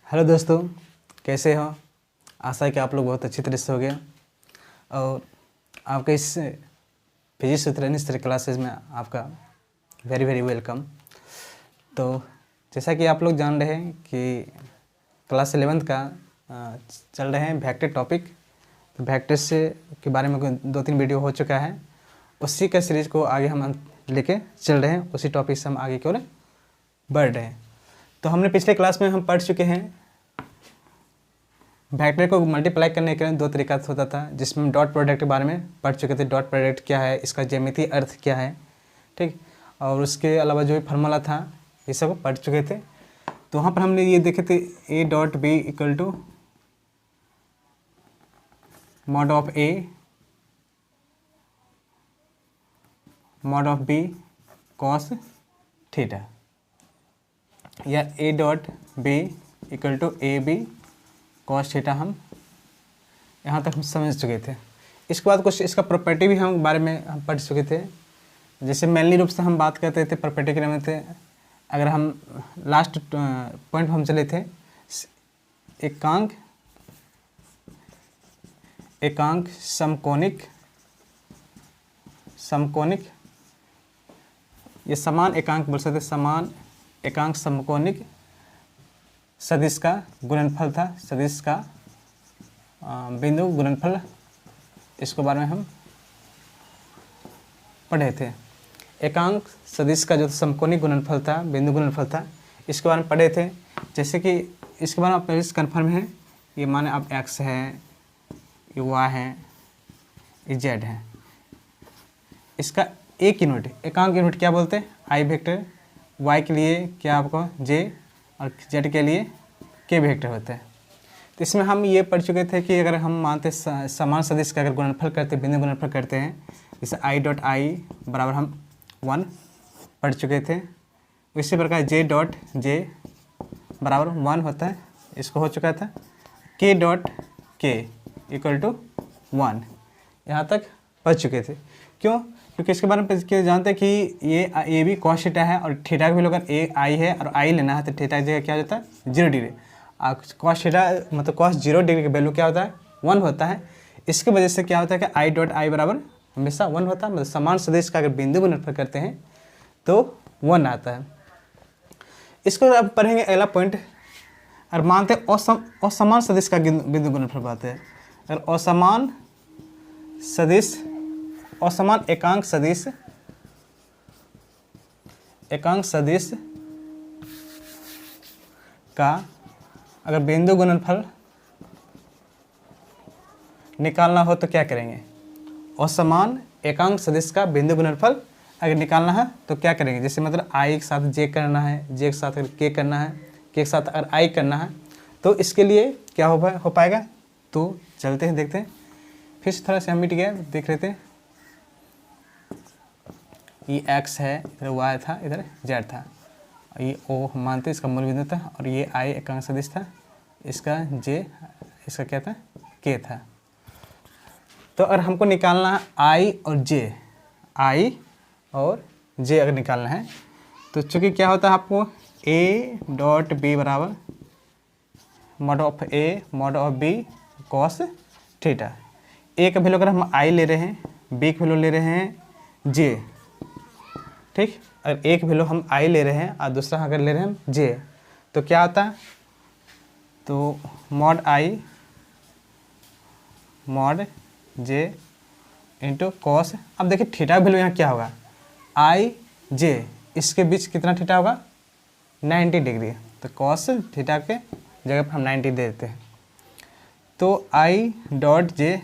Hello दोस्तों, कैसे हो? आशा है कि आप लोग बहुत अच्छी तरह से हो गया और आपके इस फिजिक्स विद रनिंग क्लासेस में आपका वेरी वेरी वेलकम। तो जैसा कि आप लोग जान रहे हैं कि क्लास 11th का चल रहे हैं वेक्टर टॉपिक। तो वेक्टर से के बारे में 2-3 वीडियो हो चुका है, उसी का सीरीज़ को आगे हम लेके चल रहे हैं, उसी टॉपिक से हम आगे की ओर बढ़ रहे हैं। तो हमने पिछले क्लास में हम पढ़ चुके हैं वेक्टर को मल्टीप्लाई करने के लिए 2 तरीका होता था, जिसमें हम डॉट प्रोडक्ट के बारे में पढ़ चुके थे। डॉट प्रोडक्ट क्या है, इसका ज्यामितीय अर्थ क्या है, ठीक, और उसके अलावा जो भी फार्मूला था ये सब पढ़ चुके थे। तो वहाँ पर हमने ये देखे थे a dot B equal to mod of a mod of b cos theta, या a dot B equal to A B cos theta. हम यहाँ तक हम समझ चुके थे। इसके बाद कुछ इसका प्रॉपर्टी भी हम बारे में हम पढ़ चुके थे। जैसे मेनली रूप से हम बात करते थे प्रॉपर्टी के में थे, अगर हम लास्ट पॉइंट हम चले थे एकांक समकोणिक ये समान एकांक बोल सकते, समान एकांक समकोणिक सदिश का गुणनफल था, सदिश का बिंदु गुणनफल, इसके बारे में हम पढ़े थे। एकांक सदिश का जो समकोणिक गुणनफल था, बिंदु गुणनफल था, इसके बारे में पढ़े थे। जैसे कि इसके बारे में आप पहले से कन्फर्म है, ये माने अब x है, ये y है, ये z है। इसका एक यूनिट एकांक यूनिट क्या बोलते हैं, i वेक्टर, y के लिए क्या आपको j और z के लिए k वेक्टर होते हैं। तो इसमें हम ये पढ़ चुके थे कि अगर हम मानते समान सदिश का अगर गुणनफल करते, बिंदु गुणनफल करते हैं, जैसे i डॉट i बराबर हम 1 पढ़ चुके थे। इसी प्रकार j डॉट j बराबर 1 होता है, इसको हो चुका था। k dot k equal to 1 यहाँ तक पढ़ चुके थे। क्यों? क्योंकि इसके बारे में जानते हैं कि ये भी कॉस थीटा है और थीटा का भी अगर ए आई है और आई लेना है तो थीटा की जगह क्या हो जाता है 0 डिग्री। कॉस थीटा मतलब कॉस 0 डिग्री का वैल्यू क्या होता है 1 होता है। इसकी वजह से क्या होता है कि आई डॉट आई बराबर हमेशा 1 होता है। मतलब समान सदिश का अगर बिंदु गुणनफल करते हैं तो 1 आता है। इसको अब पढ़ेंगे अगला पॉइंट। और मानते असमान सदिश का बिंदु गुणनफल पाते हैं। अगर असमान एकांक सदिश का अगर बिंदु गुणनफल निकालना हो तो क्या करेंगे? असमान एकांक सदिश का बिंदु गुणनफल अगर निकालना है तो क्या करेंगे? जैसे मतलब i के साथ j करना है, j के साथ अगर k करना है, k के साथ अगर i करना है, तो इसके लिए क्या हो पाएगा? तो चलते हैं देखते हैं। फिर थोड़ा सा मिट गया, देख लेते हैं। ये x है, इधर y था, इधर z था, ये o हम मानते इसका मूल बिंदु था, और ये i एकांक सदिश था, इसका j इसका क्या था k था। तो अगर हमको निकालना है i और j अगर निकालना है तो चूँकि क्या होता है आपको a डॉट b बराबर mod of a mod of b cos theta. a का वैल्यू अगर हम i ले रहे हैं, b का वैल्यू ले रहे हैं j, ठीक। अगर एक वैल्यू हम i ले रहे हैं और दूसरा अगर ले रहे हैं हम j, तो क्या आता है? तो mod i mod j into cos. अब देखिए थीटा वैल्यू यहाँ क्या होगा, i j, इसके बीच कितना थीटा होगा 90 डिग्री। तो कॉस थीटा के जगह पर हम 90 दे देते हैं। तो i डॉट j,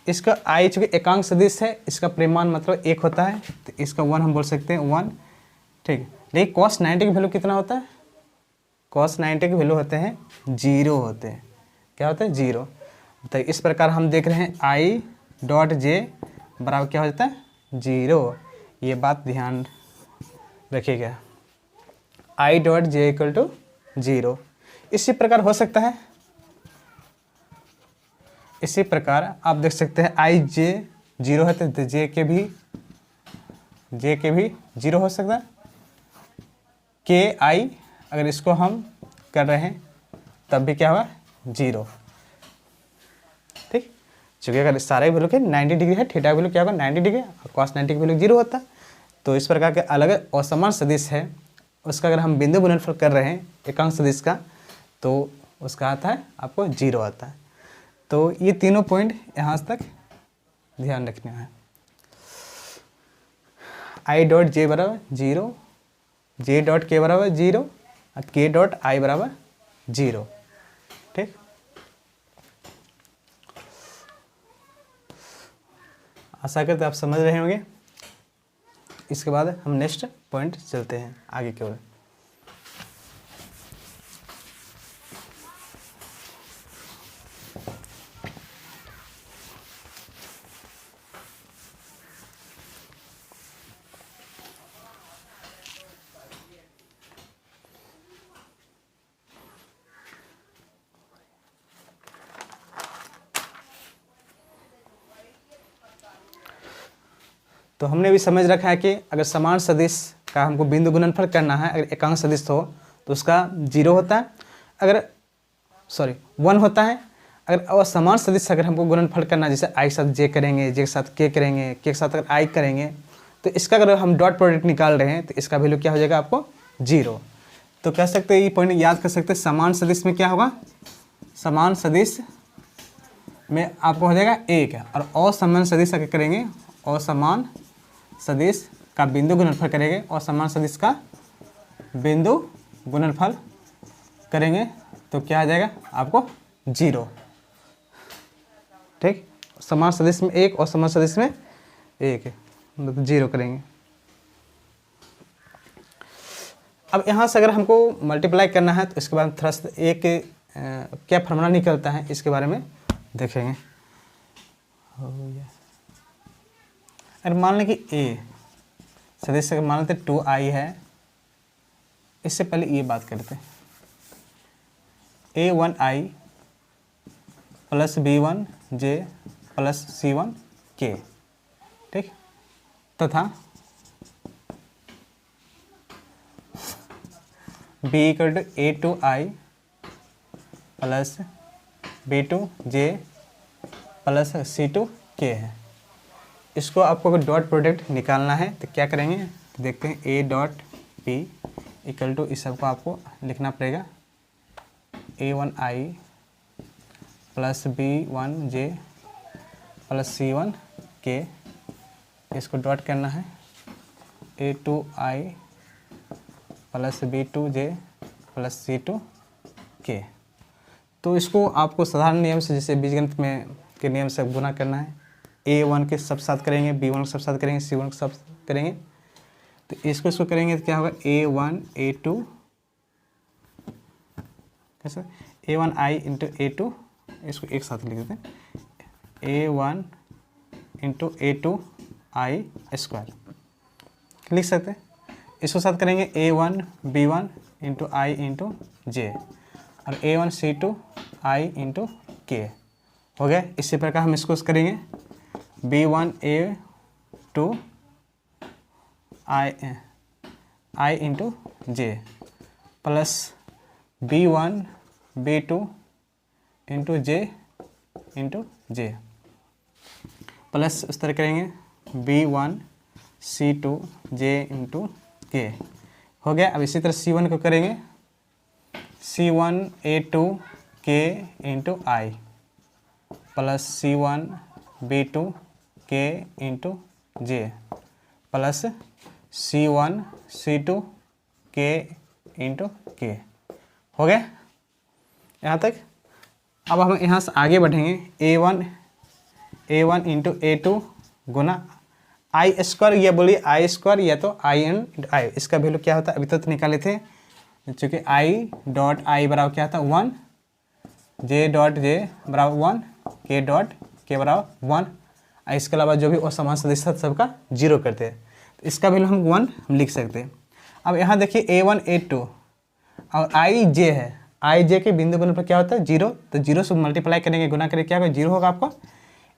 इसका i चूँकि एकांक सदिश है, इसका परिमाण मतलब 1 होता है, तो इसका 1 हम बोल सकते हैं 1, ठीक। लेकिन cos 90 की वैल्यू कितना होता है? cos 90 की वैल्यू होते हैं 0 होते हैं। क्या होता है? 0। तो इस प्रकार हम देख रहे हैं i डॉट j बराबर क्या हो जाता है 0। ये बात ध्यान रखिएगा, i dot j equal to 0। इसी प्रकार हो सकता है, इसी प्रकार आप देख सकते हैं i j 0 है तो j के भी 0 हो सकता है। k i अगर इसको हम कर रहे हैं तब भी क्या होगा 0। ठीक, चूँकि अगर सारे वैल्यू के 90 डिग्री है, थीटा वैल्यू क्या होगा 90 डिग्री और cos 90 की वैल्यू 0 होता है। तो इस प्रकार के अलग असमान सदिश है, उसका अगर हम बिंदु गुणनफल कर रहे हैं एकांक सदिश का, तो उसका आता है आपको 0 आता है। तो ये तीनों पॉइंट यहाँ तक ध्यान रखना है। आई डॉट जे बराबर 0, जे डॉट के बराबर 0 और के डॉट आई बराबर 0। ठीक, आशा करते आप समझ रहे होंगे। इसके बाद हम नेक्स्ट पॉइंट चलते हैं आगे की ओर। तो हमने भी समझ रखा है कि अगर समान सदिश का हमको बिंदु गुणनफल करना है, अगर एकांक सदिश हो तो उसका 0 होता है, अगर 1 होता है। अगर असमान सदिश अगर हमको गुणनफल करना है, जैसे आई के साथ जे करेंगे, जे के साथ के करेंगे, के साथ अगर आई करेंगे, तो इसका अगर हम डॉट प्रोडक्ट निकाल रहे हैं तो इसका वैल्यू क्या हो जाएगा आपको 0। तो कह सकते हैं, ये पॉइंट याद कर सकते हैं, समान सदिश में क्या होगा, समान सदिश में आपको हो जाएगा 1 और असमान सदिश अगर करेंगे, असमान सदिश का बिंदु गुणनफल करेंगे और समान सदिश का बिंदु गुणनफल करेंगे तो क्या आ जाएगा आपको 0। ठीक, समान सदिश में 1 और समान सदिश में 1 मतलब 0 करेंगे। अब यहाँ से अगर हमको मल्टीप्लाई करना है तो इसके बाद थोड़ा सा एक क्या फॉर्मूला निकलता है इसके बारे में देखेंगे। अगर मान लें कि ए सदिश अगर मान लेते 2i है, इससे पहले ये बात करते हैं, a1i plus b1j plus c1k। ठीक, तथा b equal to a2i plus b2j plus c2k है। इसको आपको अगर डॉट प्रोडक्ट निकालना है तो क्या करेंगे, तो देखते हैं a dot p equal to इस सबको आपको लिखना पड़ेगा a1i plus b1j plus c1k। इसको डॉट करना है a2i plus b2j plus c2k। तो इसको आपको साधारण नियम से, जैसे बीजगणित में के नियम से गुना करना है। a1 के सब साथ करेंगे, b1 के सब साथ करेंगे, c1 के सब करेंगे, तो इसको करेंगे तो क्या होगा a1 a2 कैसे a1i इंटू a2, इसको एक साथ लिख देते हैं a1 इंटू a2i स्क्वायर लिख सकते हैं। इसको साथ करेंगे a1 b1 into i into जे और a1 c2 i into k हो गया। इसी प्रकार हम इसको करेंगे b1 a2 i into j plus b1 b2 into J into j plus उस तरह करेंगे b1 c2 j into k हो गया। अब इसी तरह c1 को करेंगे c1 a2 k into i plus c1 b2 k into j plus c1 c2 k into k हो गया यहाँ तक। अब हम यहाँ से आगे बढ़ेंगे a1 इंटू a2 गुना आई स्क्वायर, या बोलिए आई स्क्वायर या तो आई एन इंटू आई। इसका वैल्यू क्या होता है, अभी तो निकाले थे, चूँकि आई डॉट आई बराबर क्या था 1, जे डॉट जे बराबर 1, के डॉट के बराबर 1। इसके अलावा जो भी असमान सदिश था सबका 0 करते हैं, तो इसका वैल्यू हम 1 हम लिख सकते हैं। अब यहाँ देखिए a1 a2 और आई जे है, आई जे के बिंदु गुणन पर क्या होता है 0, तो 0 से मल्टीप्लाई करेंगे, गुना करेंगे, क्या होगा 0 होगा आपको।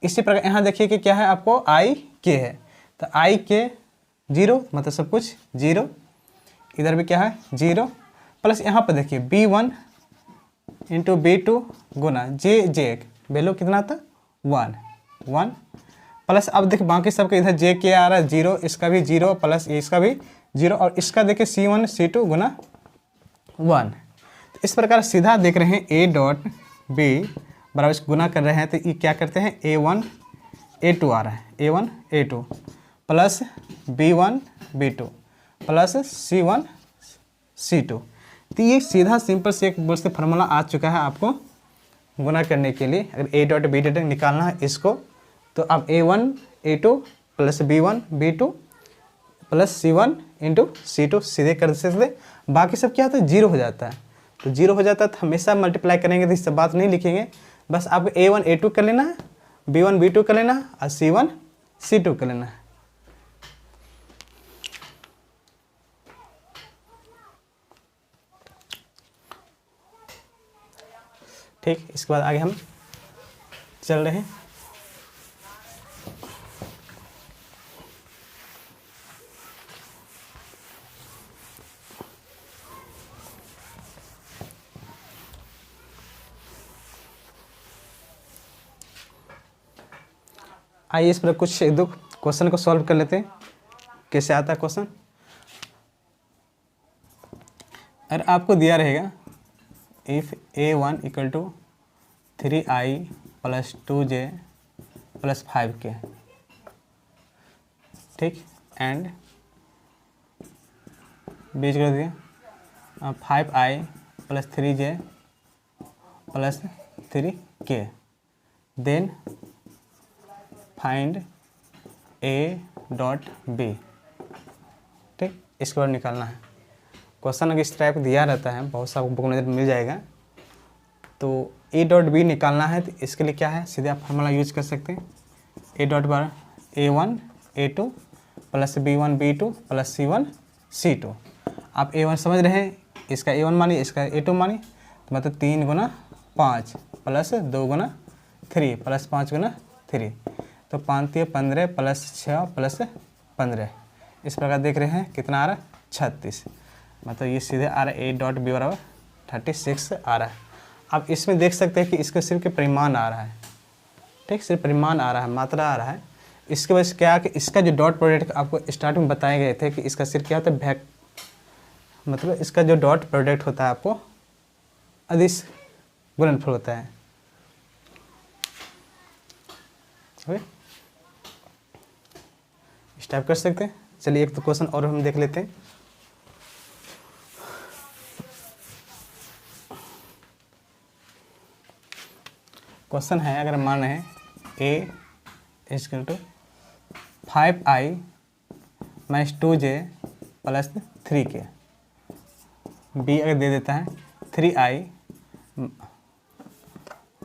इसी प्रकार यहाँ देखिए कि क्या है आपको आई के है, तो आई के 0 मतलब सब कुछ 0, इधर भी क्या है 0, प्लस यहाँ पर देखिए b1 इंटू B2 गुना जे वैल्यू कितना था 1 प्लस अब देखिए बाकी सबके इधर जे के आ रहा है 0, इसका भी 0 प्लस इसका भी 0 और इसका देखिए C1 C2 गुना 1। तो इस प्रकार सीधा देख रहे हैं A डॉट B बराबर इसको गुना कर रहे हैं तो ये क्या करते हैं A1 A2 आ रहा है A1 A2 plus B1 B2 plus C1 C2। तो ये सीधा सिंपल से एक बोल से फार्मूला आ चुका है आपको गुना करने के लिए। अगर A डॉट B डॉट निकालना है इसको तो अब A1 A2 plus B1 B2 plus C1 into C2 सीधे कर सकते। बाकी सब क्या होता है 0 हो जाता है, तो 0 हो जाता है तो हमेशा मल्टीप्लाई करेंगे तो इससे बात नहीं लिखेंगे, बस आपको A1 A2 कर लेना है, B1 B2 कर लेना है और C1 C2 कर लेना है। ठीक, इसके बाद आगे हम चल रहे हैं। आइए इस पर कुछ एक दो क्वेश्चन को सॉल्व कर लेते हैं। कैसे आता है क्वेश्चन, अगर आपको दिया रहेगा if A1 equal to 3i plus 2j plus 5k, ठीक, एंड बीच कर दिया 5i plus 3j plus 3k, then find A dot B। ठीक, इसके बाद निकालना है। क्वेश्चन अगर इस टाइप दिया रहता है, बहुत सा बुक में मिल जाएगा, तो A डॉट B निकालना है तो इसके लिए क्या है, सीधे आप फार्मूला यूज कर सकते हैं। A dot bar A1 A2 plus B1 B2 plus C1 C2। आप A1 समझ रहे हैं, इसका A1 मानिए, इसका A2 मानिए, तो मतलब 3 गुना 5 प्लस 2 गुना 3 प्लस 5 गुना 3, तो 5 3 15 प्लस 6 प्लस 15। इस प्रकार देख रहे हैं कितना आ रहा है 36, मतलब ये सीधे आ रहा है A डॉट B बराबर 36 आ रहा है। अब इसमें देख सकते हैं कि इसका सिर्फ के परिमाण आ रहा है, ठीक, सिर्फ परिमाण आ रहा है, मात्रा आ रहा है। इसके वजह से क्या कि इसका जो डॉट प्रोडक्ट आपको स्टार्टिंग में बताए गए थे कि इसका सिर्फ क्या होता है मतलब इसका जो डॉट प्रोडक्ट होता है आपको अदिश गुणनफल होता है। इस टाइप कर सकते हैं। चलिए एक तो क्वेश्चन और हम देख लेते हैं। क्वेश्चन है, अगर मान रहे हैं A equal to 5i minus 2j plus 3k, B अगर दे देता है 3i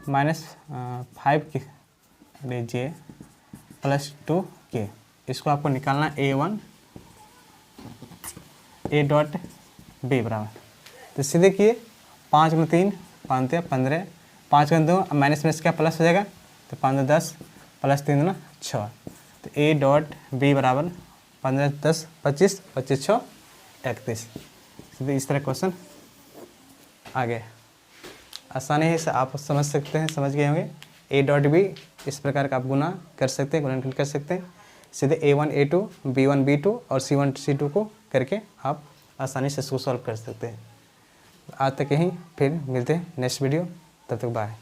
minus 5j plus 2k, इसको आपको निकालना A1 A डॉट B बराबर, तो सीधे किए 5 गुना 3 5 3 15, 5 गुना 2 माइनस में क्या प्लस हो जाएगा, तो 5 10 प्लस 3 गुना 6, तो A डॉट B बराबर 15 10 25 25 6 31। सीधे इस तरह क्वेश्चन आ गया। आसानी से आप समझ सकते हैं, समझ गए होंगे। A डॉट B इस प्रकार का आप गुना कर सकते हैं, गुणनफल कर सकते हैं। सीधे A1 A2 B1 B2 और C1 C2 को करके आप आसानी से इसको सॉल्व कर सकते हैं। आज तक यहीं, फिर मिलते हैं नेक्स्ट वीडियो, तब तक बाय।